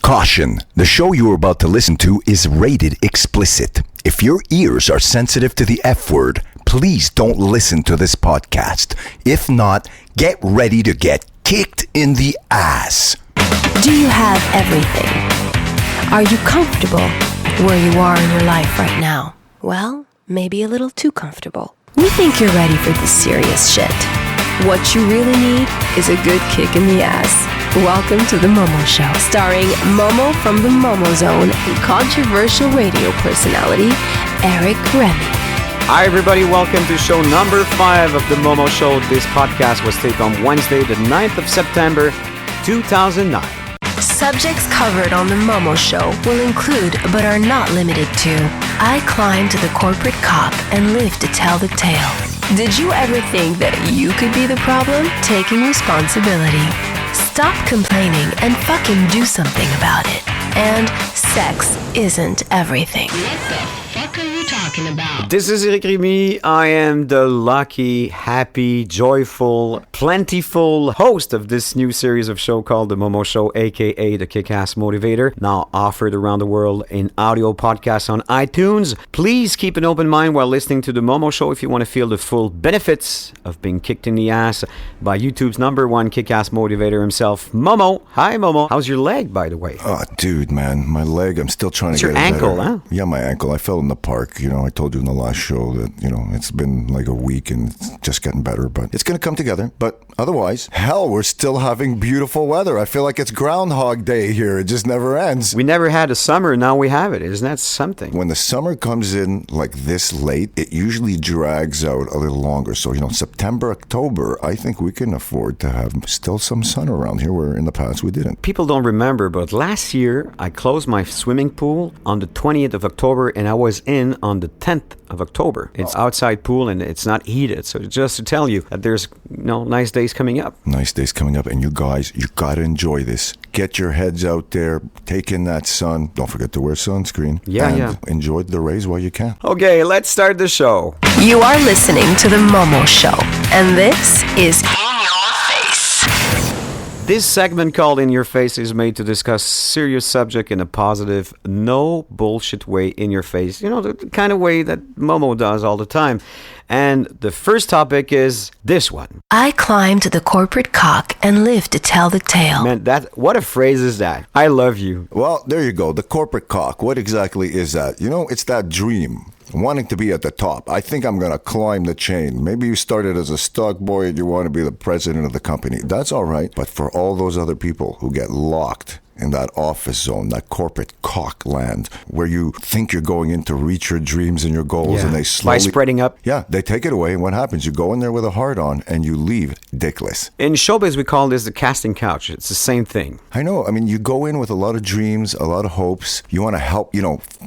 Caution, the show you are about to listen to is rated explicit. If your ears are sensitive to the F word, please don't listen to this podcast. If not, get ready to get kicked in the ass. Do you have everything? Are you comfortable where you are in your life right now? Well, maybe a little too comfortable. We think you're ready for this serious shit. What you really need is a good kick in the ass. Welcome to The Momo Show, starring Momo from the Momo Zone and controversial radio personality, Eric Remy. Hi everybody, welcome to show number 5 of The Momo Show. This podcast was taped on Wednesday, the 9th of September, 2009. Subjects covered on The Momo Show will include, but are not limited to, I climbed the corporate cock and lived to tell the tale. Did you ever think that you could be the problem? Taking responsibility. Stop complaining and fucking do something about it. And sex isn't everything. What the fuck are you talking about? This is Eric Remy. I am the lucky, happy, joyful, plentiful host of this new series of show called The Momo Show, aka The Kick-Ass Motivator, now offered around the world in audio podcasts on iTunes. Please keep an open mind while listening to The Momo Show if you want to feel the full benefits of being kicked in the ass by YouTube's number one kick-ass motivator himself, Momo. Hi, Momo. How's your leg, by the way? Oh, dude, man, my leg, I'm still trying to get it better. It's your ankle, huh? Yeah, my ankle. I fell in the park. You know, I told you in the last show that, it's been like a week and it's just getting better, but it's going to come together. But otherwise, hell, we're still having beautiful weather. I feel like it's Groundhog Day here. It just never ends. We never had a summer, now we have it. Isn't that something? When the summer comes in like this late, it usually drags out a little longer. So, September, October, I think we can afford to have still some sun around here where in the past we didn't. People don't remember, but last year I closed my swimming pool on the 20th of October and I was in on the 10th of October. It's outside pool and it's not heated. So just to tell you that there's nice days coming up. Nice days coming up. And you guys, you got to enjoy this. Get your heads out there. Take in that sun. Don't forget to wear sunscreen. Yeah. Enjoy the rays while you can. Okay, let's start the show. You are listening to The Momo Show, and this is In Your Face. This segment called In Your Face is made to discuss serious subject in a positive, no bullshit way in your face. The kind of way that Momo does all the time. And the first topic is this one. I climbed the corporate cock and lived to tell the tale. Man, what a phrase is that? I love you. Well, there you go. The corporate cock. What exactly is that? It's that dream. Wanting to be at the top. I think I'm going to climb the chain. Maybe you started as a stock boy and you want to be the president of the company. That's all right. But for all those other people who get locked in that office zone, that corporate cock land, where you think you're going in to reach your dreams and your goals, and they slowly... By spreading up. Yeah, they take it away, and what happens? You go in there with a heart on, and you leave dickless. In showbiz, we call this the casting couch. It's the same thing. I know. I mean, you go in with a lot of dreams, a lot of hopes. You want to help,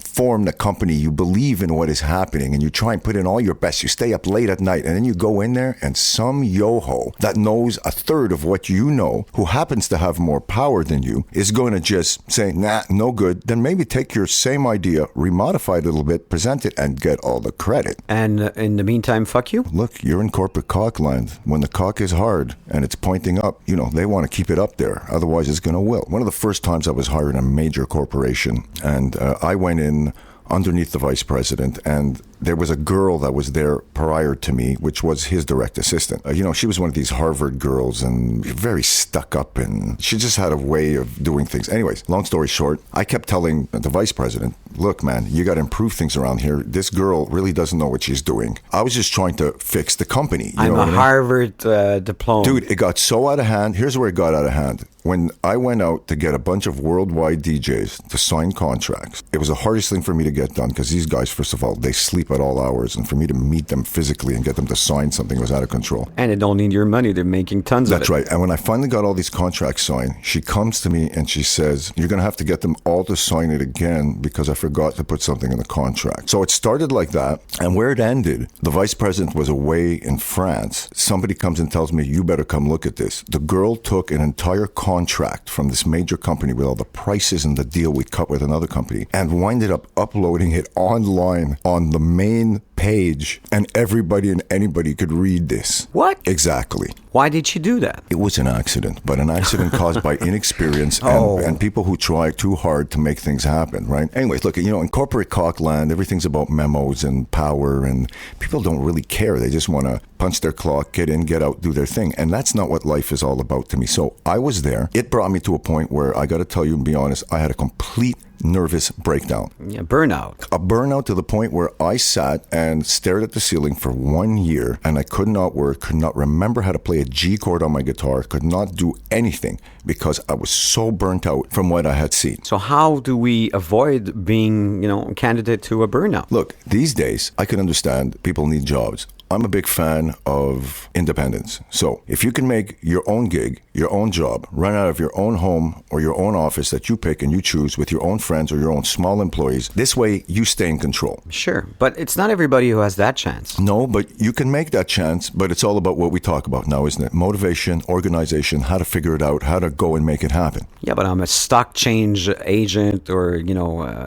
form the company. You believe in what is happening, and you try and put in all your best. You stay up late at night, and then you go in there, and some yo-ho that knows a third of what you know, who happens to have more power than you, is going to just say, nah, no good, then maybe take your same idea, remodify it a little bit, present it, and get all the credit. And in the meantime, fuck you? Look, you're in corporate cock land. When the cock is hard and it's pointing up, they want to keep it up there. Otherwise, it's going to wilt. One of the first times I was hired in a major corporation, and I went in underneath the vice president, and there was a girl that was there prior to me, which was his direct assistant. She was one of these Harvard girls and very stuck up, and she just had a way of doing things. Anyways, long story short, I kept telling the vice president, look, man, you got to improve things around here. This girl really doesn't know what she's doing. I was just trying to fix the company. I'm a Harvard diploma. Dude, it got so out of hand. Here's where it got out of hand. When I went out to get a bunch of worldwide DJs to sign contracts, it was the hardest thing for me to get done because these guys, first of all, they sleep at all hours. And for me to meet them physically and get them to sign something was out of control. And they don't need your money. They're making tons of it. That's right. And when I finally got all these contracts signed, she comes to me and she says, you're going to have to get them all to sign it again because I forgot to put something in the contract. So it started like that. And where it ended, the vice president was away in France. Somebody comes and tells me, you better come look at this. The girl took an entire contract from this major company with all the prices and the deal we cut with another company and winded up uploading it online on the main page, and everybody and anybody could read this. What? Exactly. Why did she do that? It was an accident, but an accident caused by inexperience and people who try too hard to make things happen, right? Anyways, look, in corporate cockland, everything's about memos and power, and people don't really care. They just want to punch their clock, get in, get out, do their thing. And that's not what life is all about to me. So I was there. It brought me to a point where I got to tell you and be honest, I had a complete nervous breakdown. Yeah, burnout. A burnout to the point where I sat and stared at the ceiling for 1 year, and I could not work, could not remember how to play a G chord on my guitar, could not do anything because I was so burnt out from what I had seen. So how do we avoid being, a candidate to a burnout? Look, these days, I can understand people need jobs. I'm a big fan of independence. So if you can make your own gig, your own job, run out of your own home or your own office that you pick and you choose with your own friends or your own small employees, this way you stay in control. Sure, but it's not everybody who has that chance. No, but you can make that chance, but it's all about what we talk about now, isn't it? Motivation, organization, how to figure it out, how to go and make it happen. Yeah, but I'm a stock change agent or,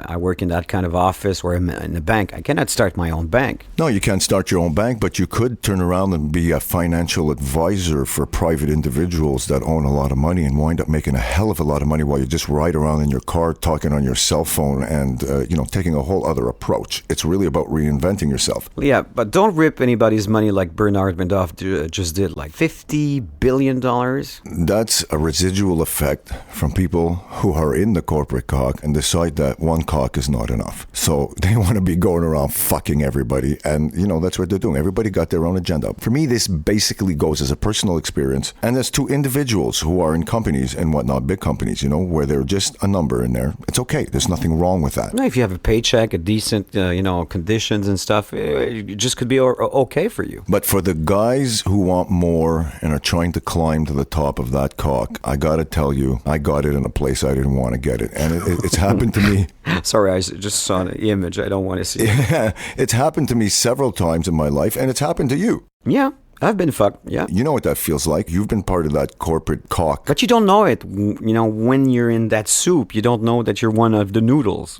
I work in that kind of office or I'm in a bank. I cannot start my own bank. No, you can't start your own bank, but you could turn around and be a financial advisor for private individuals that own a lot of money and wind up making a hell of a lot of money while you just ride around in your car talking on your cell phone and, taking a whole other approach. It's really about reinventing yourself. Yeah, but don't rip anybody's money like Bernard Madoff just did, like $50 billion. That's a residual effect from people who are in the corporate cock and decide that one cock is not enough. So they want to be going around fucking everybody. And, that's what they're doing. Everybody got their own agenda. For me, this basically goes as a personal experience. And there's two individuals who are in companies and whatnot, big companies, where they're just a number in there. It's okay. There's nothing wrong with that. No, if you have a paycheck, a decent, conditions and stuff, it just could be okay for you. But for the guys who want more and are trying to climb to the top of that cock, I got to tell you, I got it in a place I didn't want to get it. And it's happened to me. Sorry, I just saw an image. I don't want to see it. Yeah, it's happened to me several times in my life, and it's happened to you. Yeah, I've been fucked, yeah. You know what that feels like. You've been part of that corporate cock. But you don't know it, when you're in that soup. You don't know that you're one of the noodles.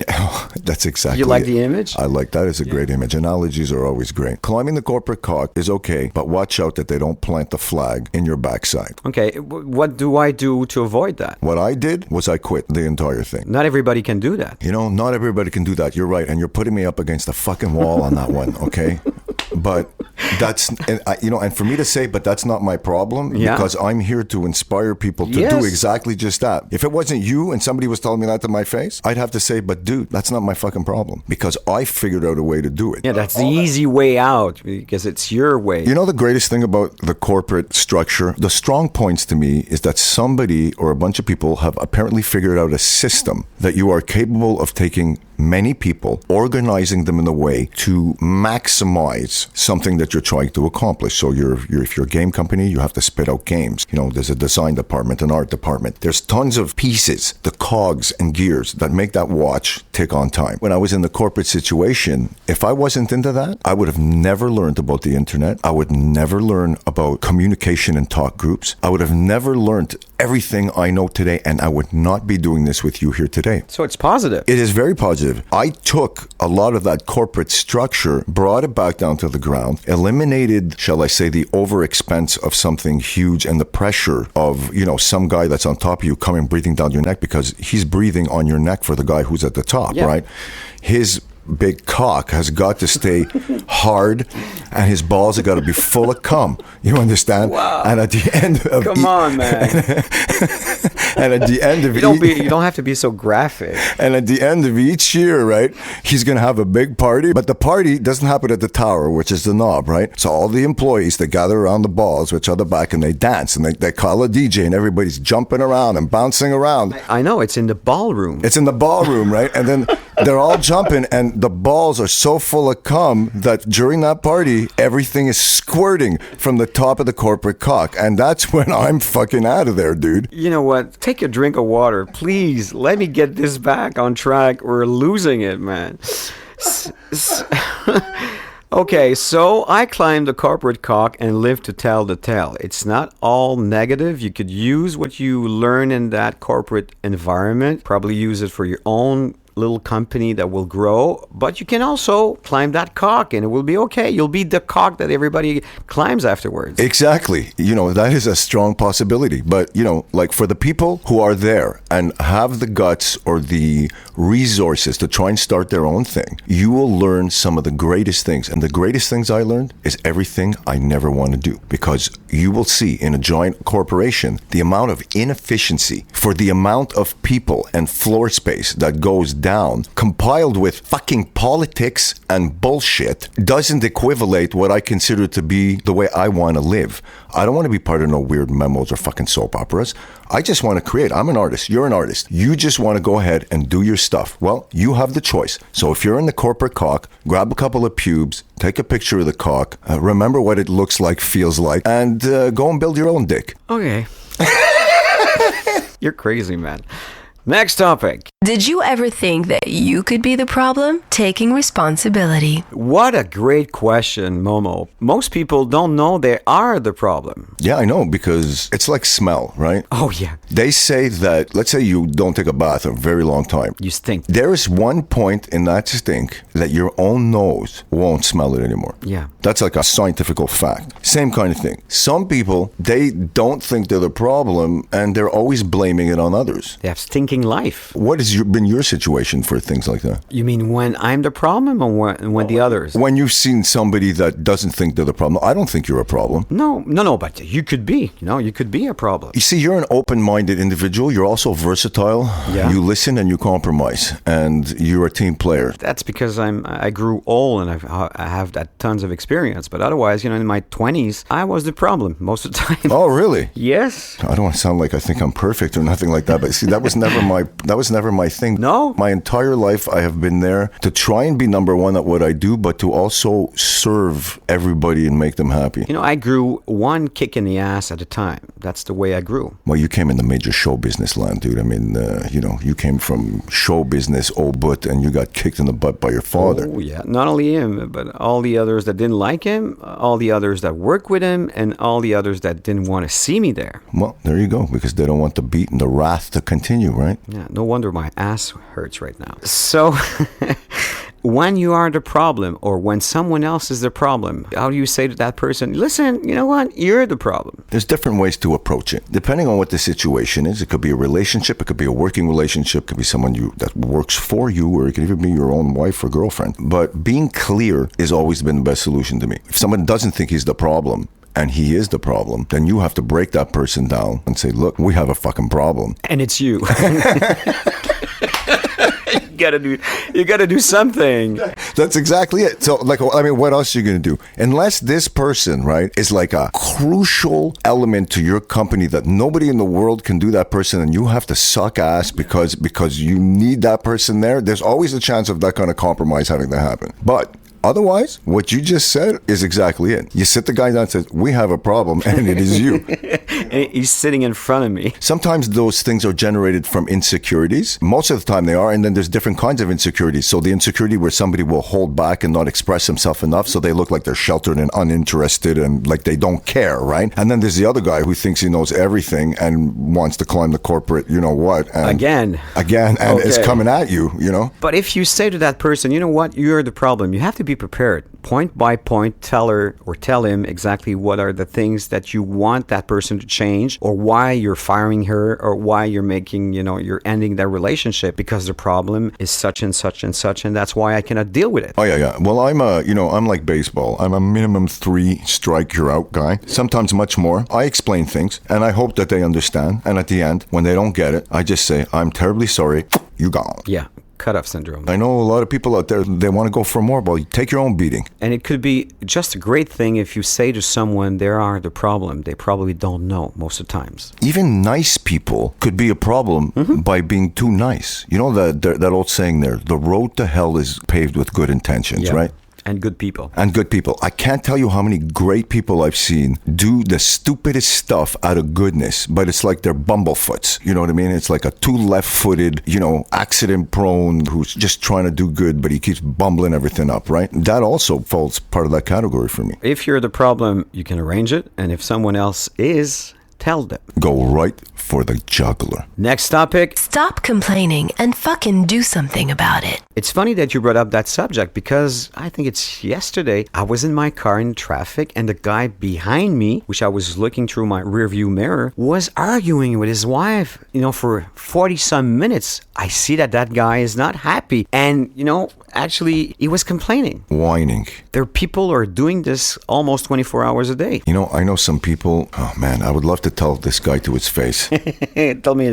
That's exactly You like it. the image? I like that. It's a great image. Analogies are always great. Climbing the corporate cock is okay, but watch out that they don't plant the flag in your backside. Okay, what do I do to avoid that? What I did was I quit the entire thing. Not everybody can do that. Not everybody can do that. You're right. And you're putting me up against a fucking wall on that one, okay? But that's, and for me to say, but that's not my problem, because I'm here to inspire people to do exactly just that. If it wasn't you and somebody was telling me that to my face, I'd have to say, but dude, that's not my fucking problem, because I figured out a way to do it. Yeah, that's the easy way out, because it's your way. The greatest thing about the corporate structure, the strong points to me is that somebody or a bunch of people have apparently figured out a system that you are capable of taking many people, organizing them in a way to maximize something that you're trying to accomplish. So if you're a game company, you have to spit out games. There's a design department, an art department. There's tons of pieces, the cogs and gears that make that watch tick on time. When I was in the corporate situation, if I wasn't into that, I would have never learned about the internet. I would never learn about communication and talk groups. I would have never learned everything I know today, and I would not be doing this with you here today. So it's positive. It is very positive. I took a lot of that corporate structure, brought it back down to the ground, eliminated, shall I say, the over expense of something huge and the pressure of, some guy that's on top of you coming breathing down your neck, because he's breathing on your neck for the guy who's at the top, right? His big cock has got to stay hard, and his balls have got to be full of cum. You understand? Wow. And at the end of Come on, man. and at the end of you don't have to be so graphic. And at the end of each year, right, he's going to have a big party, but the party doesn't happen at the tower, which is the knob, right? So all the employees, they gather around the balls, which are the back, and they dance, and they call a DJ, and everybody's jumping around and bouncing around. I know, it's in the ballroom. It's in the ballroom, right? And then they're all jumping, and the balls are so full of cum that during that party, everything is squirting from the top of the corporate cock. And that's when I'm fucking out of there, dude. You know what? Take a drink of water. Please, let me get this back on track. We're losing it, man. Okay, so I climbed the corporate cock and lived to tell the tale. It's not all negative. You could use what you learn in that corporate environment, probably use it for your own little company that will grow, but you can also climb that cock and it will be okay. You'll be the cock that everybody climbs afterwards. Exactly. That is a strong possibility. But, like for the people who are there and have the guts or the resources to try and start their own thing, you will learn some of the greatest things. And the greatest things I learned is everything I never want to do. Because you will see in a giant corporation the amount of inefficiency for the amount of people and floor space that goes down, compiled with fucking politics and bullshit, doesn't equivalate what I consider to be the way I want to live. I don't want to be part of no weird memos or fucking soap operas. I just want to create. I'm an artist. You're an artist. You just want to go ahead and do your stuff. Well, you have the choice. So if you're in the corporate cock, grab a couple of pubes, take a picture of the cock, remember what it looks like, feels like, and go and build your own dick. Okay. You're crazy, man. Next topic. Did you ever think that you could be the problem? Taking responsibility. What a great question, Momo. Most people don't know they are the problem. Yeah, I know, because it's like smell, right? Oh, yeah. They say that, let's say you don't take a bath a very long time. You stink. There is one point in that stink that your own nose won't smell it anymore. Yeah. That's like a scientific fact. Same kind of thing. Some people, they don't think they're the problem and they're always blaming it on others. They have stinking life. What has been your situation for things like that? You mean when I'm the problem or when the others? When you've seen somebody that doesn't think they're the problem. I don't think you're a problem. No, but you could be. You could be a problem. You see, you're an open-minded individual. You're also versatile. Yeah. You listen and you compromise, and you're a team player. That's because I grew old and I have that tons of experience. But otherwise, in my 20s, I was the problem most of the time. Oh, really? Yes. I don't want to sound like I think I'm perfect or nothing like that, but see, that was never my thing. No? My entire life, I have been there to try and be number one at what I do, but to also serve everybody and make them happy. I grew one kick in the ass at a time. That's the way I grew. Well, you came in the major show business land, dude. I mean, you came from show business, old but, and you got kicked in the butt by your father. Oh, yeah. Not only him, but all the others that didn't like him, all the others that worked with him, and all the others that didn't want to see me there. Well, there you go, because they don't want the beat and the wrath to continue, right? Yeah, no wonder my ass hurts right now. So, when you are the problem or when someone else is the problem, how do you say to that person, listen, you know what? You're the problem. There's different ways to approach it. Depending on what the situation is, it could be a relationship, it could be a working relationship, it could be someone that works for you, or it could even be your own wife or girlfriend. But being clear has always been the best solution to me. If someone doesn't think he's the problem, and he is the problem, then you have to break that person down and say, look, we have a fucking problem. And it's you. You gotta do something. That's exactly it. So, what else are you going to do? Unless this person, right, is like a crucial element to your company that nobody in the world can do that person, and you have to suck ass because you need that person there, there's always a chance of that kind of compromise having to happen. But otherwise, what you just said is exactly it. You sit the guy down and say, we have a problem, and it is you. And he's sitting in front of me. Sometimes those things are generated from insecurities. Most of the time they are, and then there's different kinds of insecurities. So the insecurity where somebody will hold back and not express himself enough, so they look like they're sheltered and uninterested and like they don't care, right? And then there's the other guy who thinks he knows everything and wants to climb the corporate, and Again, and is coming at you, But if you say to that person, you know what, you're the problem, you have to be prepared. Point by point, tell her or tell him exactly what are the things that you want that person to change, or why you're firing her, or why you're making, you're ending that relationship because the problem is such and such and such, and that's why I cannot deal with it. Oh, yeah. Well, I'm like baseball. I'm a minimum 3 strike you're out guy, sometimes much more. I explain things, and I hope that they understand. And at the end, when they don't get it, I just say, I'm terribly sorry, you gone. Yeah. Cut-off syndrome. I know a lot of people out there, they want to go for more, but you take your own beating. And it could be just a great thing if you say to someone they are the problem. They probably don't know most of the times. Even nice people could be a problem by being too nice. You know that old saying there, the road to hell is paved with good intentions, right? And good people. I can't tell you how many great people I've seen do the stupidest stuff out of goodness, but it's like they're bumblefuts. You know what I mean? It's like a too left-footed, accident prone who's just trying to do good, but he keeps bumbling everything up, right? That also falls part of that category for me. If you're the problem, you can arrange it. And if someone else is, tell them. Go right for the jugular. Next topic. Stop complaining and fucking do something about it. It's funny that you brought up that subject because I think it's yesterday. I was in my car in traffic and the guy behind me, which I was looking through my rearview mirror, was arguing with his wife, for 40 some minutes. I see that guy is not happy. And, actually, he was complaining. Whining. There are people who are doing this almost 24 hours a day. I know some people, oh man, I would love to tell this guy to his face. Tell me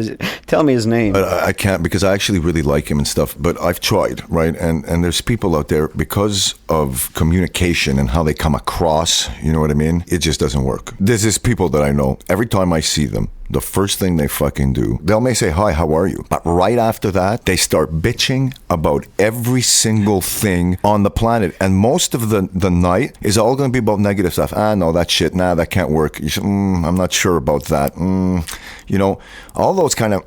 his name. But I can't because I actually really like him and stuff. But I've tried, right? And there's people out there, because of communication and how they come across, you know what I mean? It just doesn't work. There's these people that I know, every time I see them, the first thing they fucking do, they may say, hi, how are you? But right after that, they start bitching about every single thing on the planet. And most of the night is all going to be about negative stuff. No, that shit, that can't work. You should, I'm not sure about that. All those kind of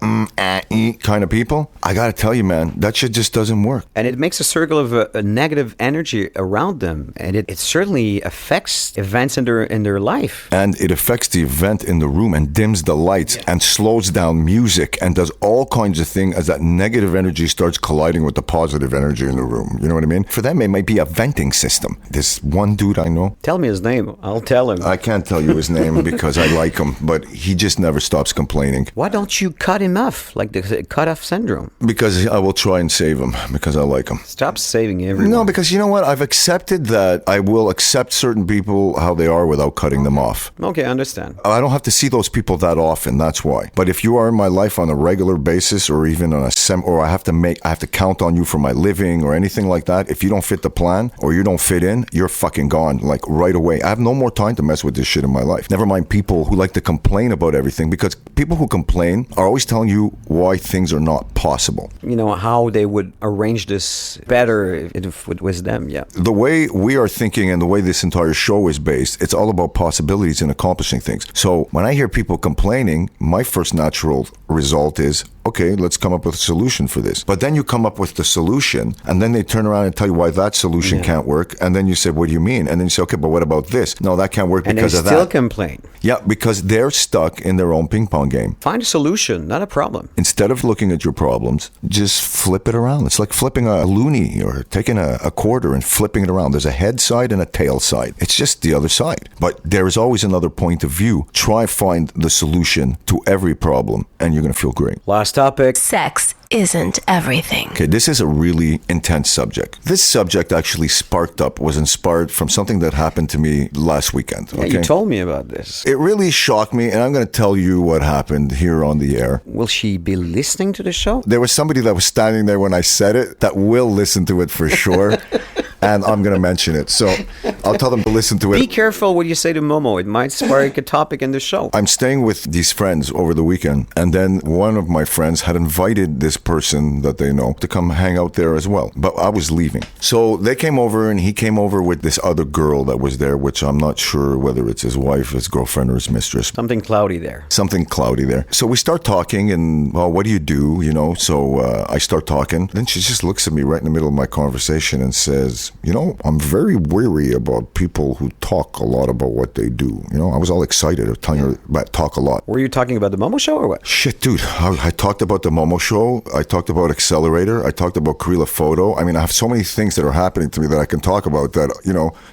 kind of people, I got to tell you, man, that shit just doesn't work. And it makes a circle of a negative energy around them. And it certainly affects events in their life. And it affects the event in the room and dims the lights and slows down music and does all kinds of things as that negative energy starts colliding with the positive energy in the room. You know what I mean? For them, it might be a venting system. This one dude I know. Tell me his name. I'll tell him. I can't tell you his name because I like him, but he just never stops complaining. Why don't you cut him off, like the cut-off syndrome? Because I will try and save him, because I like him. Stop saving everyone. No, because you know what? I've accepted that I will accept certain people how they are without cutting them off. Okay, I understand. I don't have to see those people that often, that's why. But if you are in my life on a regular basis or even on or I have to count on you for my living or anything like that, if you don't fit the plan or you don't fit in, you're fucking gone, like right away. I have no more time to mess with this shit in my life. Never mind people who like to complain about everything, because people who complain are always telling you why things are not possible. How they would arrange this better if it was them, yeah. The way we are thinking and the way this entire show is based, it's all about possibilities and accomplishing things. So when I hear people complaining, my first natural result is, okay, let's come up with a solution for this. But then you come up with the solution, and then they turn around and tell you why that solution can't work. And then you say, what do you mean? And then you say, okay, but what about this? No, that can't work because of that. And they still complain. Yeah, because they're stuck in their own ping pong game. Find a solution, not a problem. Instead of looking at your problems, just flip it around. It's like flipping a loonie or taking a quarter and flipping it around. There's a head side and a tail side. It's just the other side. But there is always another point of view. Try find the solution to every problem, and you're going to feel great. Last topic. Sex isn't everything. Okay, this is a really intense subject. This subject actually was inspired from something that happened to me last weekend. Okay? Yeah, you told me about this. It really shocked me, and I'm going to tell you what happened here on the air. Will she be listening to the show? There was somebody that was standing there when I said it that will listen to it for sure. And I'm going to mention it. So I'll tell them to listen to it. Be careful what you say to Momo. It might spark a topic in the show. I'm staying with these friends over the weekend. And then one of my friends had invited this person that they know to come hang out there as well. But I was leaving. So they came over, and he came over with this other girl that was there, which I'm not sure whether it's his wife, his girlfriend, or his mistress. Something cloudy there. So we start talking, and, well, what do you do? So I start talking. Then she just looks at me right in the middle of my conversation and says, I'm very weary about people who talk a lot about what they do. I was all excited of telling her about talk a lot. Were you talking about the Momo show or what? Shit, dude. I talked about the Momo show. I talked about Accelerator. I talked about Krila Photo. I mean, I have so many things that are happening to me that I can talk about that,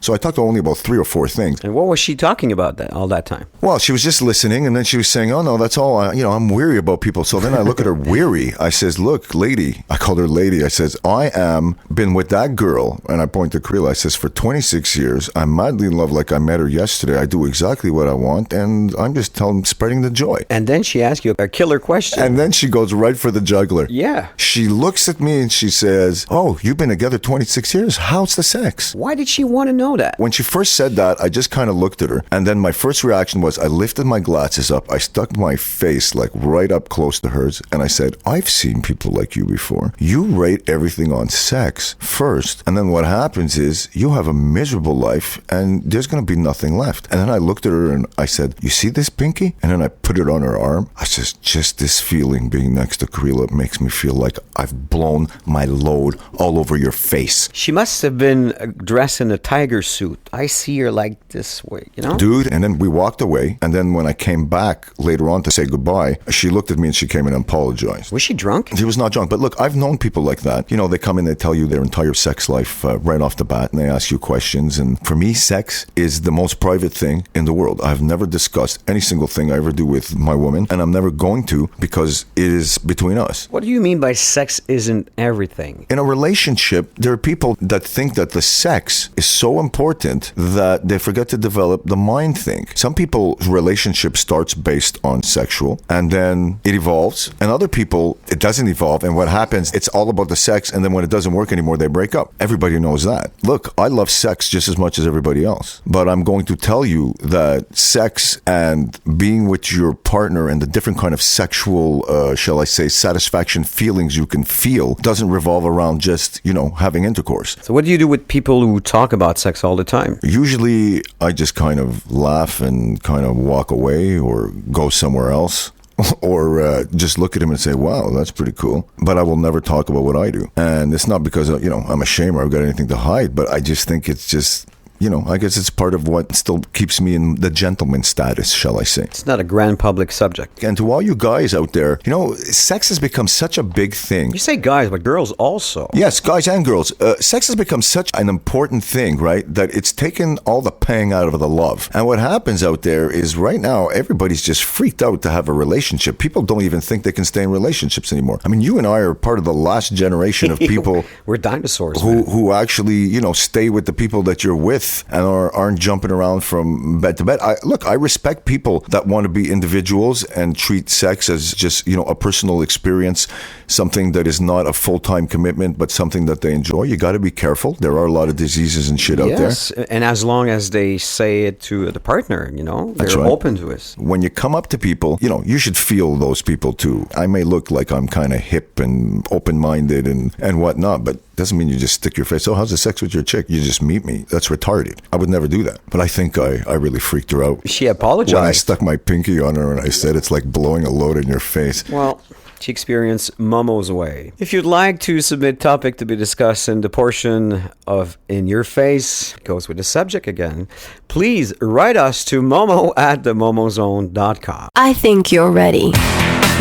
So I talked only about 3 or 4 things. And what was she talking about all that time? Well, she was just listening, and then she was saying, oh, no, that's all. I'm weary about people. So then I look at her weary. I says, look, lady. I called her lady. I says, I am been with that girl, and I point to Krila. I says, for 26 years, I'm madly in love like I met her yesterday. I do exactly what I want, and I'm just spreading the joy. And then she asked you a killer question. And then she goes right for the jugular. Yeah. She looks at me and she says, oh, you've been together 26 years? How's the sex? Why did she want to know that? When she first said that, I just kind of looked at her. And then my first reaction was I lifted my glasses up. I stuck my face like right up close to hers. And I said, I've seen people like you before. You rate everything on sex first. And then what happens is you have a miserable life, and there's going to be nothing left. And then I looked at her and I said, you see this pinky? And then I put it on her arm. I said, just this feeling being next to Karila makes me feel like I've blown my load all over your face. She must have been dressed in a tiger suit. I see her like this way, you know? Dude, and then we walked away. And then when I came back later on to say goodbye, she looked at me and she came in and apologized. Was she drunk? She was not drunk. But look, I've known people like that. You know, they come in, they tell you their entire sex life right off the bat, and they ask you questions. And for me, sex is the most private thing in the world. I've never discussed any single thing I ever do with my woman, and I'm never going to, because it is between us. What do you mean by sex isn't everything? In a relationship, there are people that think that the sex is so important that they forget to develop the mind thing. Some people's relationship starts based on sexual, and then it evolves. And other people, it doesn't evolve. And what happens, it's all about the sex. And then when it doesn't work anymore, they break up. Everybody knows that. Look, I love sex just as much as everybody else. But I'm going to tell you that sex and being with your partner and the different kind of sexual, shall I say, satisfaction feelings you can feel doesn't revolve around just, having intercourse. So what do you do with people who talk about sex all the time? Usually I just kind of laugh and kind of walk away or go somewhere else. Or just look at him and say, wow, that's pretty cool. But I will never talk about what I do. And it's not because, I'm ashamed or I've got anything to hide, but I just think it's just, I guess it's part of what still keeps me in the gentleman status, shall I say. It's not a grand public subject. And to all you guys out there, sex has become such a big thing. You say guys, but girls also. Yes, guys and girls. Sex has become such an important thing, right, that it's taken all the pang out of the love. And what happens out there is right now, everybody's just freaked out to have a relationship. People don't even think they can stay in relationships anymore. I mean, you and I are part of the last generation of people. We're dinosaurs, who actually, stay with the people that you're with and aren't jumping around from bed to bed. I respect people that want to be individuals and treat sex as just, a personal experience, something that is not a full-time commitment, but something that they enjoy. You got to be careful. There are a lot of diseases and shit out there. Yes, and as long as they say it to the partner, That's they're right. open to it. When you come up to people, you should feel those people too. I may look like I'm kind of hip and open-minded and whatnot, but doesn't mean you just stick your face, how's the sex with your chick? You just meet me. That's retarded. I would never do that. But I think I really freaked her out. She apologized. When I stuck my pinky on her and I said, it's like blowing a load in your face. Well, she experienced Momo's way. If you'd like to submit topic to be discussed in the portion of In Your Face, goes with the subject again, please write us to momo@themomozone.com. I think you're ready.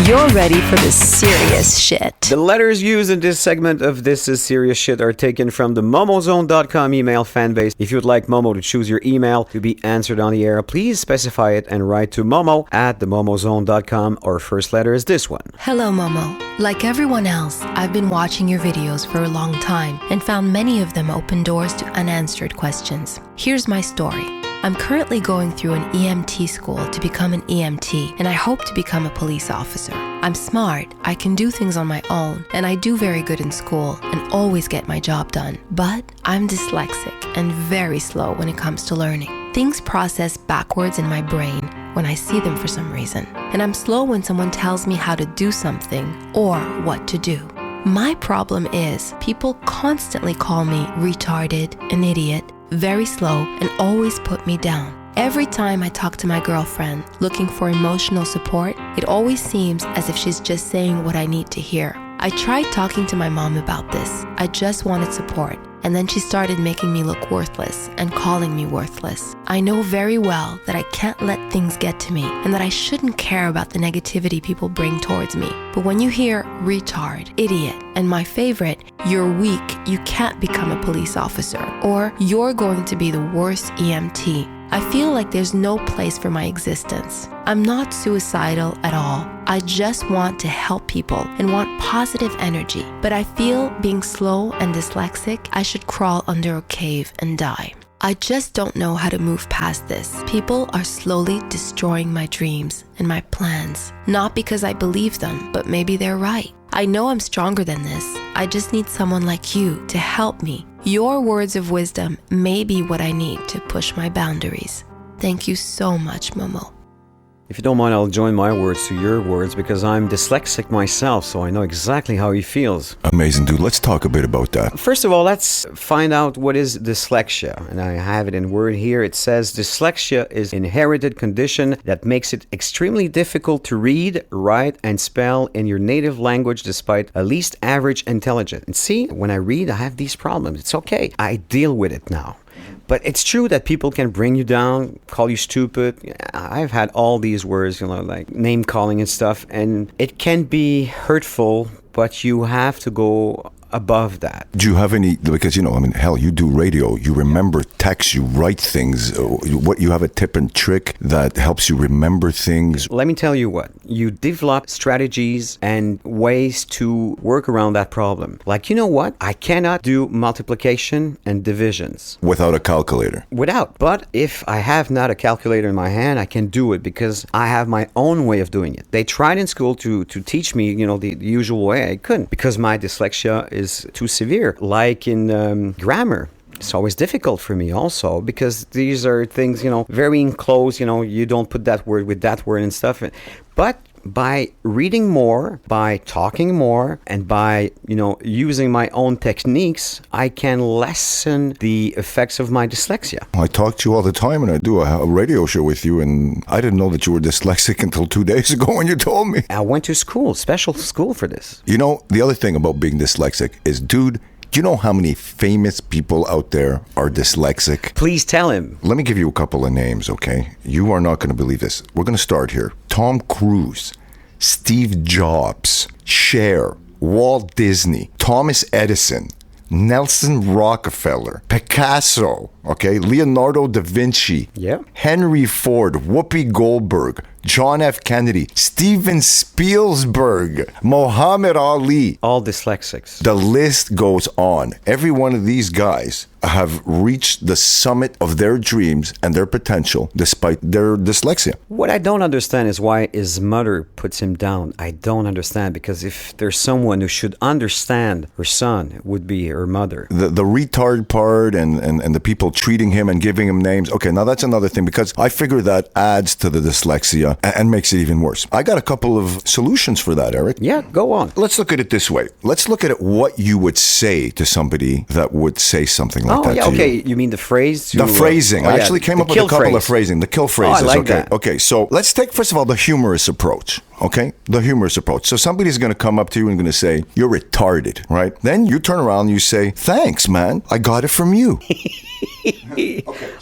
You're ready for the serious shit. The letters used in this segment of This Is Serious Shit are taken from the momozone.com email fan base. If you'd like Momo to choose your email to be answered on the air, please specify it and write to momo@themomozone.com. Our first letter is this one. Hello, Momo. Like everyone else, I've been watching your videos for a long time and found many of them open doors to unanswered questions. Here's my story. I'm currently going through an EMT school to become an EMT, and I hope to become a police officer. I'm smart, I can do things on my own, and I do very good in school and always get my job done. But I'm dyslexic and very slow when it comes to learning. Things process backwards in my brain when I see them for some reason, and I'm slow when someone tells me how to do something or what to do. My problem is people constantly call me retarded, an idiot, very slow, and always put me down. Every time I talk to my girlfriend looking for emotional support, it always seems as if she's just saying what I need to hear. I tried talking to my mom about this. I just wanted support. And then she started making me look worthless and calling me worthless. I know very well that I can't let things get to me and that I shouldn't care about the negativity people bring towards me. But when you hear retard, idiot, and my favorite, you're weak, you can't become a police officer, or you're going to be the worst EMT, I feel like there's no place for my existence. I'm not suicidal at all. I just want to help people and want positive energy. But I feel being slow and dyslexic, I should crawl under a cave and die. I just don't know how to move past this. People are slowly destroying my dreams and my plans. Not because I believe them, but maybe they're right. I know I'm stronger than this. I just need someone like you to help me. Your words of wisdom may be what I need to push my boundaries. Thank you so much, Momo. If you don't mind, I'll join my words to your words because I'm dyslexic myself, so I know exactly how he feels. Amazing, dude. Let's talk a bit about that. First of all, let's find out what is dyslexia. And I have it in word here. It says dyslexia is an inherited condition that makes it extremely difficult to read, write, and spell in your native language despite at least average intelligence. And see, when I read, I have these problems. It's okay. I deal with it now. But it's true that people can bring you down, call you stupid. I've had all these words, like name calling and stuff, and it can be hurtful, but you have to go above that. Do you have any, because, hell, you do radio, you remember text, you write things, you have a tip and trick that helps you remember things? Let me tell you what, you develop strategies and ways to work around that problem. Like, you know what? I cannot do multiplication and divisions. Without a calculator? Without. But if I have not a calculator in my hand, I can do it because I have my own way of doing it. They tried in school to teach me, the usual way. I couldn't because my dyslexia is too severe. Like in grammar, it's always difficult for me also because these are things, very enclosed, you don't put that word with that word and stuff. But by reading more, by talking more, and by, using my own techniques, I can lessen the effects of my dyslexia. I talk to you all the time and I do a radio show with you, and I didn't know that you were dyslexic until 2 days ago when you told me. I went to school, special school for this. The other thing about being dyslexic is, dude, do you know how many famous people out there are dyslexic? Please tell him. Let me give you a couple of names, okay? You are not going to believe this. We're going to start here. Tom Cruise, Steve Jobs, Cher, Walt Disney, Thomas Edison, Nelson Rockefeller, Picasso, okay, Leonardo da Vinci, Henry Ford, Whoopi Goldberg, John F. Kennedy, Steven Spielberg, Muhammad Ali. All dyslexics. The list goes on. Every one of these guys have reached the summit of their dreams and their potential despite their dyslexia. What I don't understand is why his mother puts him down. I don't understand, because if there's someone who should understand her son, it would be her mother. The retard part and the people treating him and giving him names. Okay, now that's another thing, because I figure that adds to the dyslexia and makes it even worse. I got a couple of solutions for that, Eric. Yeah, go on. Let's look at it this way. Let's look at it what you would say to somebody that would say something like that to okay. you. You mean the phrase? The phrasing. I actually came up with a couple of phrasing. The kill phrases. I like okay. that. Okay, so let's take, first of all, the humorous approach. Okay? The humorous approach. So somebody's going to come up to you and going to say, you're retarded, right? Then you turn around and you say, thanks, man. I got it from you.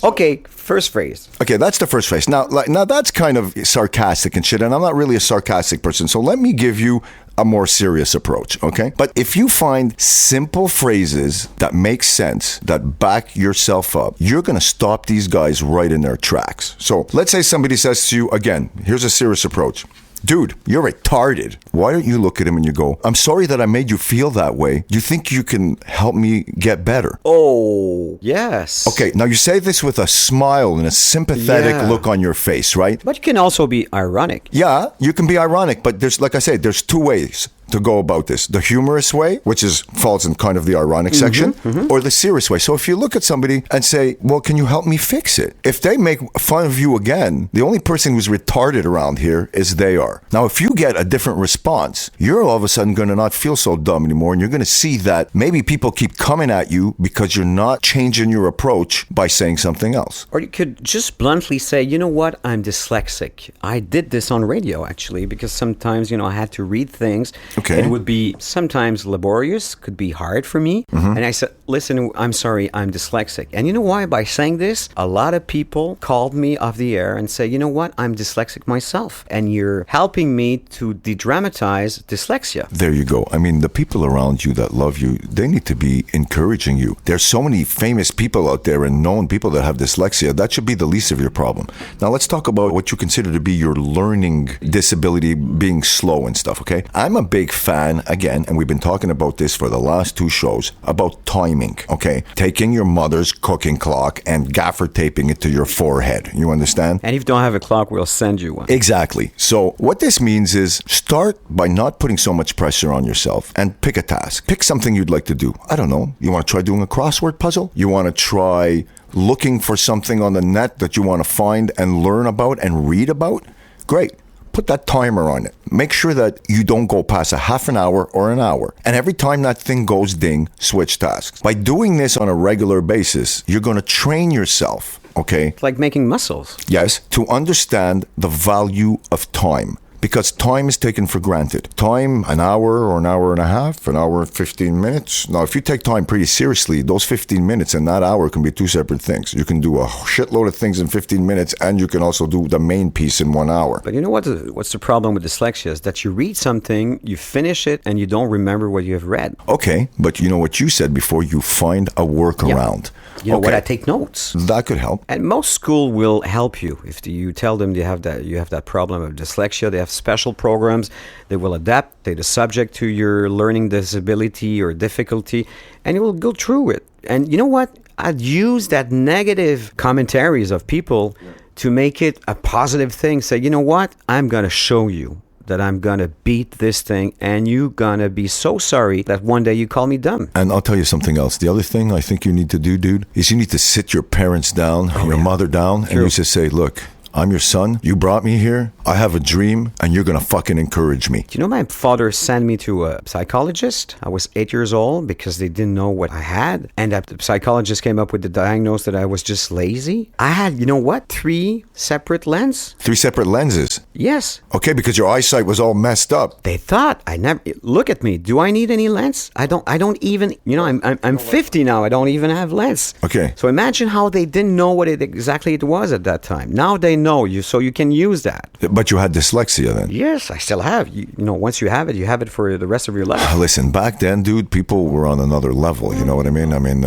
Okay, first phrase. Okay, that's the first phrase. Now that's kind of sarcastic and shit, and I'm not really a sarcastic person, so let me give you a more serious approach, okay? But if you find simple phrases that make sense, that back yourself up, you're going to stop these guys right in their tracks. So let's say somebody says to you, again, here's a serious approach. Dude, you're retarded. Why don't you look at him and you go, I'm sorry that I made you feel that way. Do you think you can help me get better? Oh, yes. Okay, now you say this with a smile and a sympathetic look on your face, right? But you can also be ironic. Yeah, you can be ironic, but there's, like I said, there's two ways to go about this. The humorous way, which falls in kind of the ironic section, or the serious way. So if you look at somebody and say, well, can you help me fix it? If they make fun of you again, the only person who's retarded around here is they are. Now, if you get a different response, you're all of a sudden going to not feel so dumb anymore, and you're going to see that maybe people keep coming at you because you're not changing your approach by saying something else. Or you could just bluntly say, you know what, I'm dyslexic. I did this on radio, actually, because sometimes, I had to read things. Okay. It would be sometimes laborious, could be hard for me. And I said, listen, I'm sorry, I'm dyslexic. And you know why? By saying this, a lot of people called me off the air and say, you know what? I'm dyslexic myself. And you're helping me to de-dramatize dyslexia. There you go. I mean, the people around you that love you, they need to be encouraging you. There's so many famous people out there and known people that have dyslexia. That should be the least of your problem. Now, let's talk about what you consider to be your learning disability, being slow and stuff, okay? I'm a big fan, again, and we've been talking about this for the last two shows, about timing, okay? Taking your mother's cooking clock and gaffer taping it to your forehead. You understand? And if you don't have a clock, we'll send you one. Exactly. So what this means is start by not putting so much pressure on yourself and pick a task. Pick something you'd like to do. I don't know. You want to try doing a crossword puzzle? You want to try looking for something on the net that you want to find and learn about and read about? Great. Put that timer on it. Make sure that you don't go past a half an hour or an hour. And every time that thing goes ding, switch tasks. By doing this on a regular basis, you're going to train yourself, okay? It's like making muscles. Yes, to understand the value of time. Because time is taken for granted. Time, an hour or an hour and a half, an hour and 15 minutes. Now, if you take time pretty seriously, those 15 minutes and that hour can be two separate things. You can do a shitload of things in 15 minutes, and you can also do the main piece in 1 hour. But you know what's the problem with dyslexia is that you read something, you finish it, and you don't remember what you have read. Okay, but you know what you said before, you find a workaround. You know what? I take notes. That could help. And most school will help you if you tell them you have that problem of dyslexia. They have special programs. They will adapt the subject to your learning disability or difficulty, and you will go through it. And you know what? I'd use that negative commentaries of people to make it a positive thing. Say, you know what? I'm going to show you that I'm going to beat this thing, and you're going to be so sorry that one day you call me dumb. And I'll tell you something else. The other thing I think you need to do, dude, is you need to sit your parents down, your mother down, and you just say, look, I'm your son. You brought me here. I have a dream, and you're going to fucking encourage me. Do you know my father sent me to a psychologist? I was 8 years old because they didn't know what I had. And the psychologist came up with the diagnosis that I was just lazy. I had, you know what, 3 separate lenses. 3 separate lenses? Yes. Okay, because your eyesight was all messed up. They thought I never look at me. Do I need any lens? I don't even, you know, I'm 50 now. I don't even have lens. Okay. So imagine how they didn't know what exactly it was at that time. Now they know so you can use that. But you had dyslexia then? Yes, I still have. You know, once you have it for the rest of your life. Listen, back then, dude, people were on another level. You know what I mean? I mean,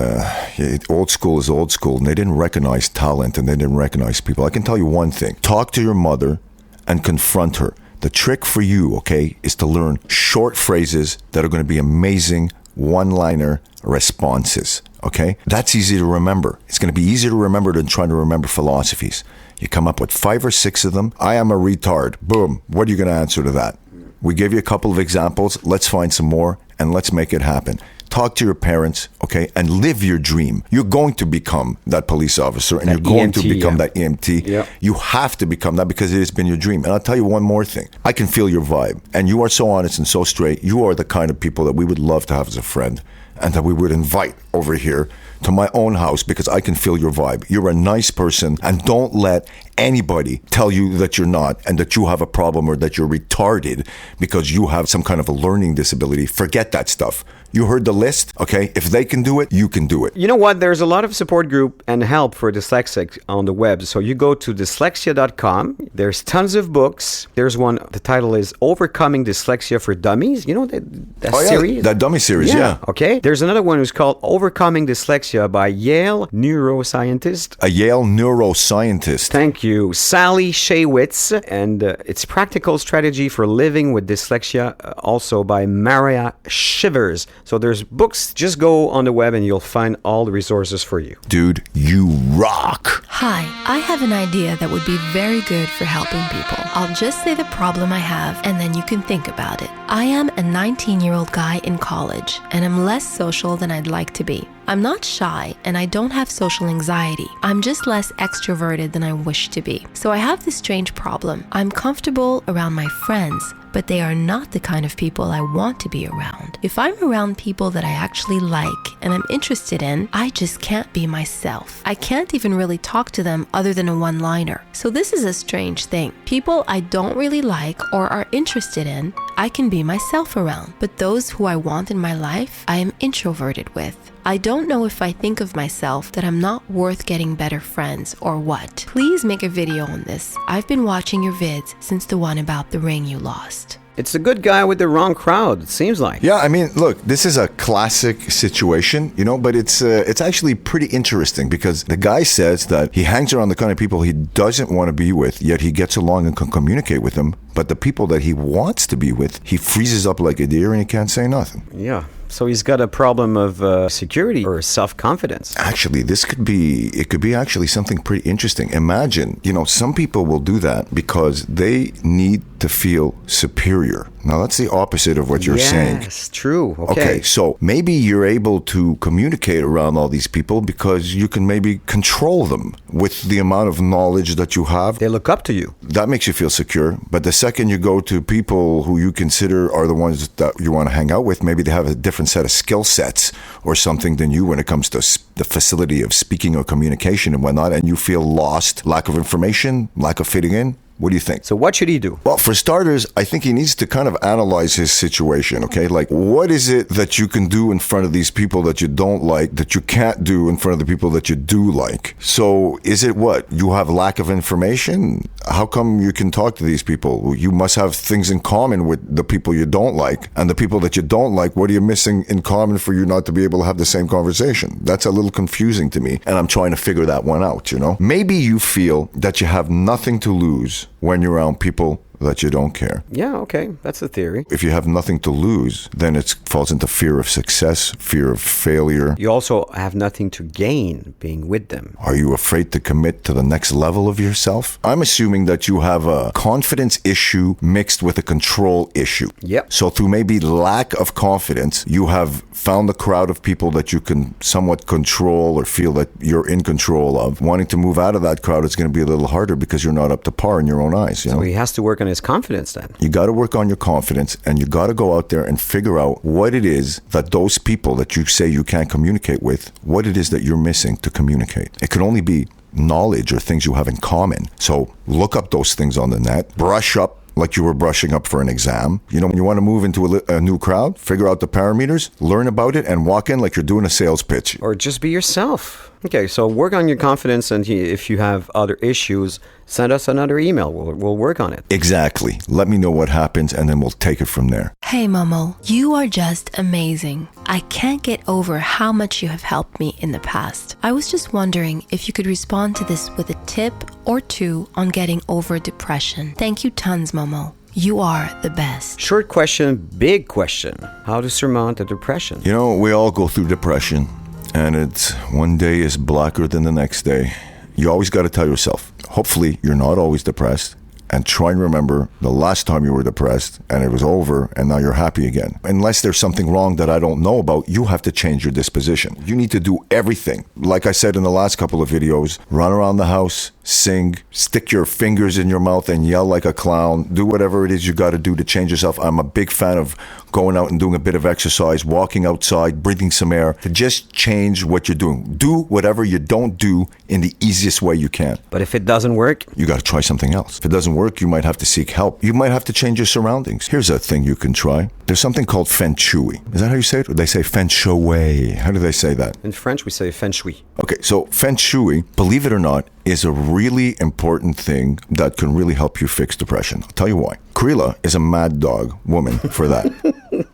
old school is old school, and they didn't recognize talent, and they didn't recognize people. I can tell you one thing. Talk to your mother and confront her. The trick for you, okay, is to learn short phrases that are going to be amazing one-liner responses, okay? That's easy to remember. It's going to be easier to remember than trying to remember philosophies. You come up with 5 or 6 of them. I am a retard. Boom. What are you going to answer to that? We gave you a couple of examples. Let's find some more, and let's make it happen. Talk to your parents, okay, and live your dream. You're going to become that police officer, and you're going to become that EMT. Yeah. You have to become that because it has been your dream. And I'll tell you one more thing. I can feel your vibe, and you are so honest and so straight. You are the kind of people that we would love to have as a friend, and that we would invite over here to my own house because I can feel your vibe. You're a nice person, and don't let anybody tell you that you're not and that you have a problem or that you're retarded because you have some kind of a learning disability. Forget that stuff. You heard the list, okay? If they can do it, you can do it. You know what? There's a lot of support group and help for dyslexic on the web. So you go to dyslexia.com. There's tons of books. There's one, the title is Overcoming Dyslexia for Dummies. You know that series? That dummy series, yeah. Okay. There's another one who's called Overcoming Dyslexia by Yale neuroscientist. A Yale neuroscientist. Thank you. Sally Shaywitz. And it's Practical Strategy for Living with Dyslexia, also by Maria Shivers. So there's books. Just go on the web and you'll find all the resources for you. Dude, you rock. Hi, I have an idea that would be very good for helping people. I'll just say the problem I have, and then you can think about it. I am a 19-year-old guy in college, and I'm less social than I'd like to be. I'm not shy, and I don't have social anxiety. I'm just less extroverted than I wish to be. So I have this strange problem. I'm comfortable around my friends, but they are not the kind of people I want to be around. If I'm around people that I actually like and I'm interested in, I just can't be myself. I can't even really talk to them other than a one-liner. So this is a strange thing. People I don't really like or are interested in, I can be myself around. But those who I want in my life, I am introverted with. I don't know if I think of myself that I'm not worth getting better friends or what. Please make a video on this. I've been watching your vids since the one about the ring you lost. It's a good guy with the wrong crowd, it seems like. Yeah, I mean, look, this is a classic situation, you know, but it's actually pretty interesting because the guy says that he hangs around the kind of people he doesn't want to be with, yet he gets along and can communicate with them. But the people that he wants to be with, he freezes up like a deer and he can't say nothing. Yeah. So he's got a problem of security or self-confidence. Actually, it could be actually something pretty interesting. Imagine, you know, some people will do that because they need to feel superior. Now, that's the opposite of what you're saying. Yes, true. Okay, so maybe you're able to communicate around all these people because you can maybe control them with the amount of knowledge that you have. They look up to you. That makes you feel secure. But the second you go to people who you consider are the ones that you want to hang out with, maybe they have a different set of skill sets or something than you when it comes to the facility of speaking or communication and whatnot, and you feel lost, lack of information, lack of fitting in. What do you think? So what should he do? Well, for starters, I think he needs to kind of analyze his situation, okay? Like, what is it that you can do in front of these people that you don't like, that you can't do in front of the people that you do like? So is it what? You have lack of information? How come you can talk to these people? You must have things in common with the people you don't like. And the people that you don't like, what are you missing in common for you not to be able to have the same conversation? That's a little confusing to me. And I'm trying to figure that one out, you know? Maybe you feel that you have nothing to lose when you're around people that you don't care. Yeah, okay. That's the theory. If you have nothing to lose, then it falls into fear of success, fear of failure. You also have nothing to gain being with them. Are you afraid to commit to the next level of yourself? I'm assuming that you have a confidence issue mixed with a control issue. Yep. So through maybe lack of confidence, you have found a crowd of people that you can somewhat control or feel that you're in control of. Wanting to move out of that crowd is going to be a little harder because you're not up to par in your own eyes. You know? So he has to work on his confidence then. You got to work on your confidence, and you got to go out there and figure out what it is that those people that you say you can't communicate with, what it is that you're missing to communicate. It could only be knowledge or things you have in common. So look up those things on the net, brush up like you were brushing up for an exam. You know, when you want to move into a new crowd, figure out the parameters, learn about it, and walk in like you're doing a sales pitch. Or just be yourself. Okay, so work on your confidence, and if you have other issues, send us another email. We'll work on it. Exactly. Let me know what happens, and then we'll take it from there. Hey Momo, you are just amazing. I can't get over how much you have helped me in the past. I was just wondering if you could respond to this with a tip or two on getting over depression. Thank you tons, Momo. You are the best. Short question, big question. How to surmount a depression? You know, we all go through depression, and it's one day is blacker than the next day. You always got to tell yourself, hopefully you're not always depressed, and try and remember the last time you were depressed and it was over and now you're happy again. Unless there's something wrong that I don't know about, you have to change your disposition. You need to do everything. Like I said in the last couple of videos, run around the house, sing, stick your fingers in your mouth and yell like a clown. Do whatever it is you got to do to change yourself. I'm a big fan of going out and doing a bit of exercise, walking outside, breathing some air, to just change what you're doing. Do whatever you don't do in the easiest way you can. But if it doesn't work? You got to try something else. If it doesn't work, you might have to seek help. You might have to change your surroundings. Here's a thing you can try. There's something called feng shui. Is that how you say it? Or they say feng shui. How do they say that? In French, we say feng shui. Okay, so feng shui, believe it or not, is a really important thing that can really help you fix depression. I'll tell you why. Krila is a mad dog woman for that.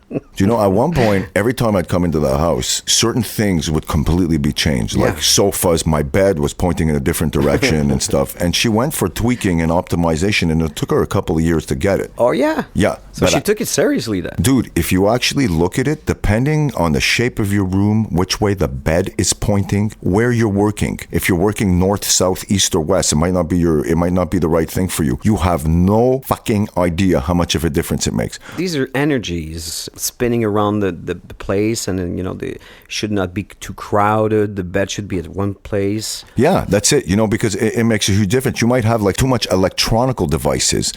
Do you know, at one point, every time I'd come into the house, certain things would completely be changed. Yeah. Like sofas, my bed was pointing in a different direction and stuff. And she went for tweaking and optimization, and it took her a couple of years to get it. Oh, yeah? Yeah. So she took it seriously then? Dude, if you actually look at it, depending on the shape of your room, which way the bed is pointing, where you're working, if you're working north, south, east, or west, it might not be the right thing for you. You have no fucking idea how much of a difference it makes. These are energies spinning around the place, and then, you know, they should not be too crowded. The bed should be at one place. Yeah, that's it. You know, because it makes a huge difference. You might have like too much electronical devices.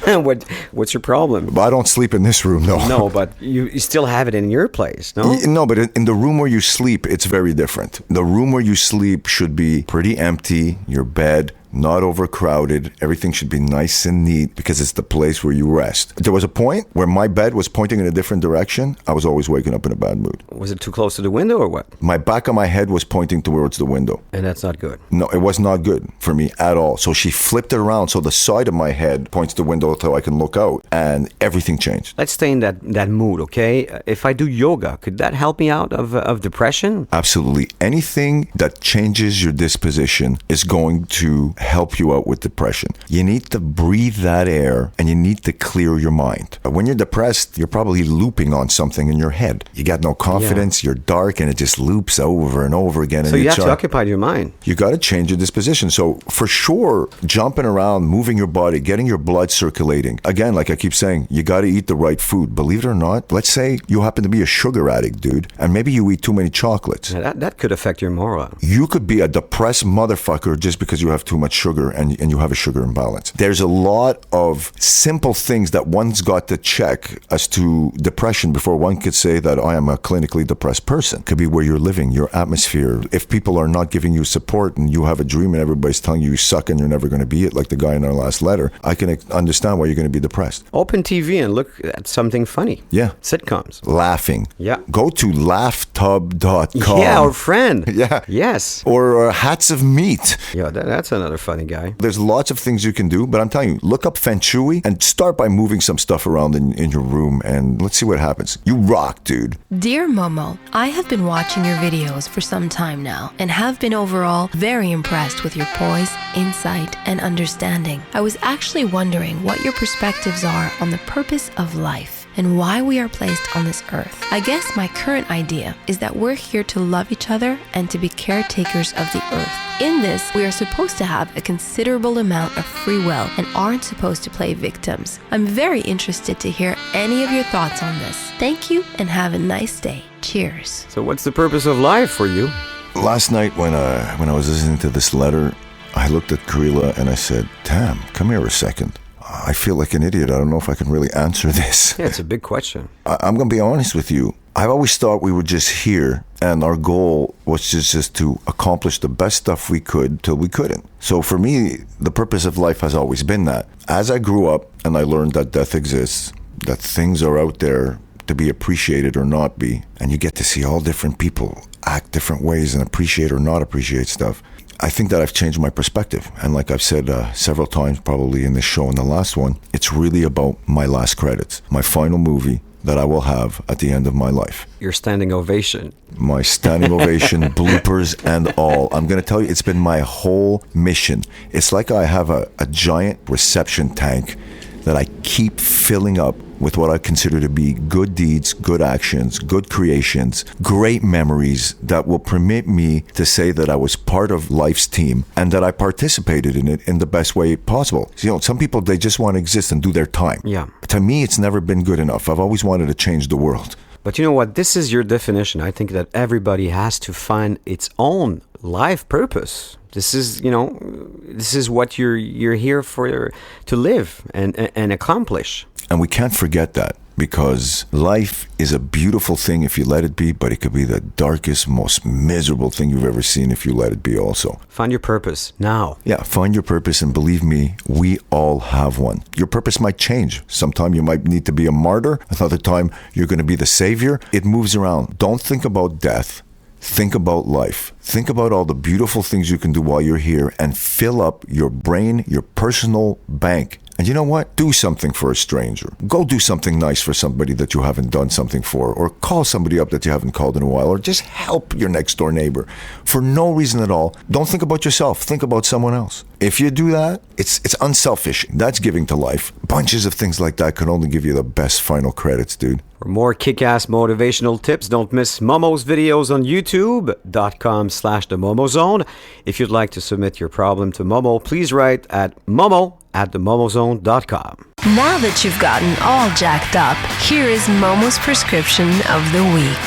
What's your problem? But I don't sleep in this room, though. No, but you still have it in your place, no? No, but in the room where you sleep, it's very different. The room where you sleep should be pretty empty. Your bed, not overcrowded. Everything should be nice and neat because it's the place where you rest. There was a point where my bed was pointing in a different direction. I was always waking up in a bad mood. Was it too close to the window or what? My back of my head was pointing towards the window. And that's not good. No, it was not good for me at all. So she flipped it around so the side of my head points to the window so I can look out, and everything changed. Let's stay in that mood, okay? If I do yoga, could that help me out of depression? Absolutely. Anything that changes your disposition is going to help you out with depression. You need to breathe that air and you need to clear your mind. When you're depressed, you're probably looping on something in your head. You got no confidence, you're dark, and it just loops over and over again. So you have to occupy your mind. You got to change your disposition. So for sure, jumping around, moving your body, getting your blood circulating. Again, like I keep saying, you got to eat the right food. Believe it or not, let's say you happen to be a sugar addict, dude, and maybe you eat too many chocolates. Yeah, that could affect your moral. You could be a depressed motherfucker just because you have too much sugar and you have a sugar imbalance. There's a lot of simple things that one's got to check as to depression before one could say that I am a clinically depressed person. Could be where you're living, your atmosphere. If people are not giving you support and you have a dream and everybody's telling you suck and you're never going to be it, like the guy in our last letter, I can understand why you're going to be depressed. Open TV and look at something funny. Yeah. Sitcoms. Laughing. Yeah. Go to laughtub.com. Yeah, our friend. Yeah. Yes. Or Hats of Meat. Yeah, that's another funny guy. There's lots of things you can do, but I'm telling you, look up Feng Shui and start by moving some stuff around in your room and let's see what happens. You rock, dude. Dear Momo, I have been watching your videos for some time now and have been overall very impressed with your poise, insight, and understanding. I was actually wondering what your perspectives are on the purpose of life and why we are placed on this earth. I guess my current idea is that we're here to love each other and to be caretakers of the earth. In this, we are supposed to have a considerable amount of free will and aren't supposed to play victims. I'm very interested to hear any of your thoughts on this. Thank you and have a nice day. Cheers. So what's the purpose of life for you? Last night when I was listening to this letter, I looked at Karila and I said, Tam, come here a second. I feel like an idiot. I don't know if I can really answer this. Yeah, it's a big question. I'm going to be honest with you. I've always thought we were just here and our goal was just to accomplish the best stuff we could till we couldn't. So for me, the purpose of life has always been that. As I grew up and I learned that death exists, that things are out there to be appreciated or not be, and you get to see all different people act different ways and appreciate or not appreciate stuff, I think that I've changed my perspective. And like I've said several times, probably in this show and the last one, it's really about my last credits, my final movie that I will have at the end of my life. Your standing ovation. My standing ovation, bloopers and all. I'm going to tell you, it's been my whole mission. It's like I have a giant reception tank that I keep filling up with what I consider to be good deeds, good actions, good creations, great memories that will permit me to say that I was part of life's team and that I participated in it in the best way possible. You know, some people, they just want to exist and do their time. Yeah. To me, it's never been good enough. I've always wanted to change the world. But you know what? This is your definition. I think that everybody has to find its own life purpose. This is, this is what you're here for, to live and accomplish. And we can't forget that, because life is a beautiful thing if you let it be, but it could be the darkest, most miserable thing you've ever seen if you let it be also. Find your purpose now. Yeah, find your purpose, and believe me, we all have one. Your purpose might change. Sometime you might need to be a martyr. Another time you're going to be the savior. It moves around. Don't think about death. Think about life. Think about all the beautiful things you can do while you're here and fill up your brain, your personal bank. And you know what? Do something for a stranger. Go do something nice for somebody that you haven't done something for, or call somebody up that you haven't called in a while, or just help your next door neighbor for no reason at all. Don't think about yourself. Think about someone else. If you do that, it's unselfish. That's giving to life. Bunches of things like that can only give you the best final credits, dude. For more kick-ass motivational tips, don't miss Momo's videos on youtube.com/The Momo Zone. If you'd like to submit your problem to Momo, please write at momo@themomozone.com. Now that you've gotten all jacked up, here is Momo's prescription of the week.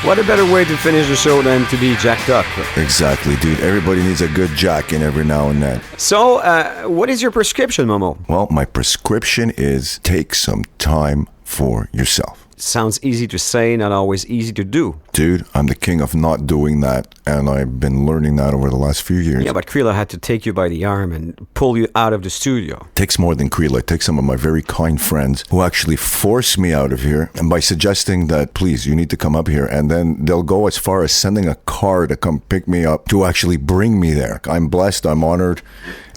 What a better way to finish the show than to be jacked up. Exactly, dude. Everybody needs a good jacking every now and then. So, what is your prescription, Momo? Well, my prescription is take some time for yourself. Sounds easy to say, not always easy to do. Dude, I'm the king of not doing that, and I've been learning that over the last few years. Yeah, but Krila had to take you by the arm and pull you out of the studio. It takes more than Krila. It takes some of my very kind friends who actually force me out of here, and by suggesting that, please, you need to come up here, and then they'll go as far as sending a car to come pick me up to actually bring me there. I'm blessed. I'm honored.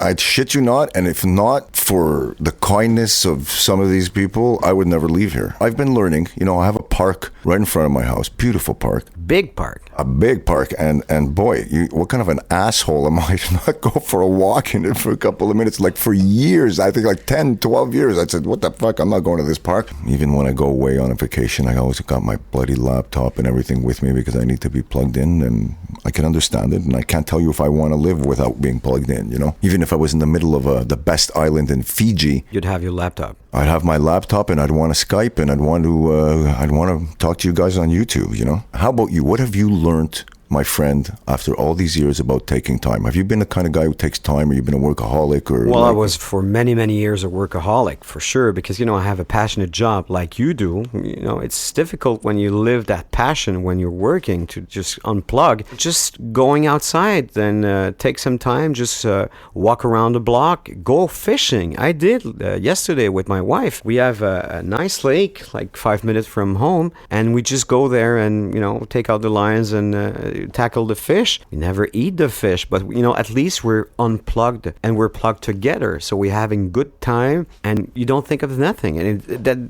I'd shit you not, and if not for the kindness of some of these people, I would never leave here. I've been learning. You know, I have a park right in front of my house, beautiful park. park. Big park. A big park, and boy, what kind of an asshole am I to not go for a walk in it for a couple of minutes? Like for years, I think like 10, 12 years, I said, what the fuck, I'm not going to this park. Even when I go away on a vacation, I always got my bloody laptop and everything with me because I need to be plugged in, and I can understand it, and I can't tell you if I want to live without being plugged in, you know? Even if I was in the middle of the best island in Fiji, You'd have your laptop. I'd have my laptop and I'd want to Skype and I'd want to talk to you guys on YouTube, you know? How about you? What have you learned, my friend, after all these years about taking time? Have you been the kind of guy who takes time, or you've been a workaholic? Or Well, I was for many, many years a workaholic, for sure, because, I have a passionate job like you do. It's difficult when you live that passion when you're working to just unplug. Just going outside, then take some time, just walk around the block, go fishing. I did yesterday with my wife. We have a nice lake, like 5 minutes from home, and we just go there and, take out the lines and tackle the fish. We never eat the fish, but at least we're unplugged and we're plugged together, so we're having good time and you don't think of nothing, and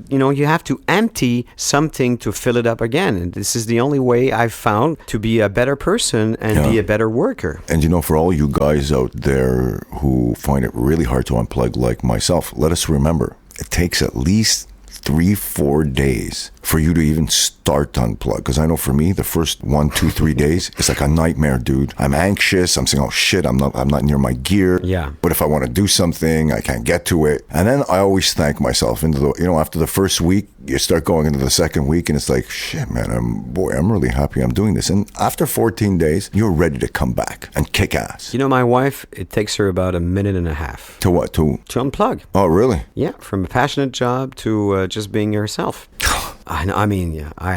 you have to empty something to fill it up again, and this is the only way I've found to be a better person and be a better worker. And for all you guys out there who find it really hard to unplug like myself, let us remember, it takes at least 3-4 days for you to even start to unplug. Because I know for me, the first 1, 2, 3 days, it's like a nightmare, dude. I'm anxious. I'm saying, oh shit, I'm not near my gear. Yeah. But if I want to do something, I can't get to it. And then I always thank myself after the first week, you start going into the second week and it's like, shit, man, I'm really happy I'm doing this. And after 14 days, you're ready to come back and kick ass. My wife, it takes her about a minute and a half. To what? To unplug. Oh, really? Yeah, from a passionate job to just being yourself. I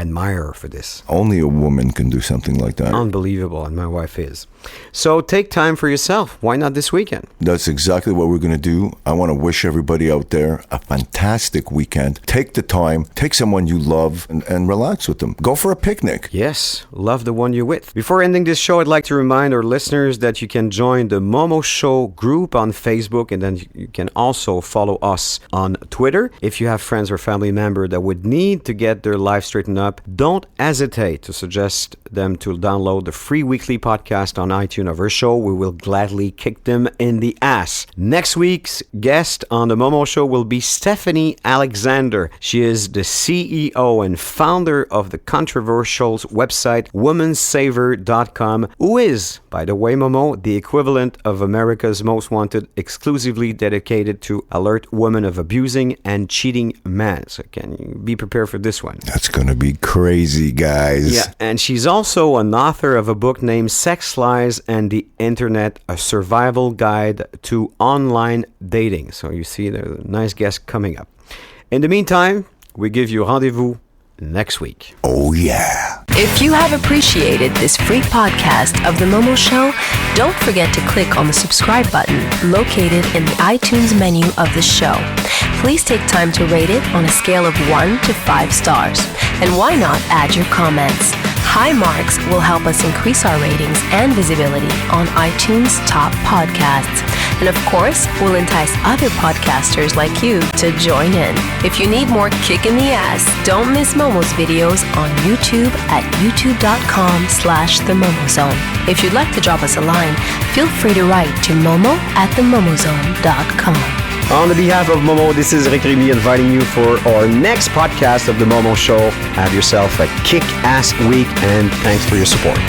admire her for this. Only a woman can do something like that. Unbelievable, and my wife is. So take time for yourself. Why not this weekend? That's exactly what we're going to do. I want to wish everybody out there a fantastic weekend. Take the time, take someone you love, and relax with them. Go for a picnic. Yes, love the one you're with. Before ending this show, I'd like to remind our listeners that you can join the Momo Show group on Facebook, and then you can also follow us on Twitter. If you have friends or family members that would need to get their life straightened up, don't hesitate to suggest them to download the free weekly podcast on iTunes of our show. We will gladly kick them in the ass. Next week's guest on the Momo Show will be Stephanie Alexander. She is the CEO and founder of the controversial website womansaver.com, who is, by the way, Momo, the equivalent of America's Most Wanted, exclusively dedicated to alert women of abusing and cheating men. So can you be prepared for this one? That's going to be crazy, guys. Yeah, and she's also an author of a book named Sex Lies and the Internet, a survival guide to online dating. So you see, there's a nice guest coming up. In the meantime, we give you rendezvous next week. Oh, yeah. If you have appreciated this free podcast of The Momo Show, don't forget to click on the subscribe button located in the iTunes menu of the show. Please take time to rate it on a scale of 1 to 5 stars. And why not add your comments? High marks will help us increase our ratings and visibility on iTunes top podcasts. And of course, we'll entice other podcasters like you to join in. If you need more kick in the ass, don't miss Momo's videos on YouTube at youtube.com/themomozone. If you'd like to drop us a line, feel free to write to momo@themomozone.com. On the behalf of Momo, this is Rick Remy inviting you for our next podcast of The Momo Show. Have yourself a kick-ass week, and thanks for your support.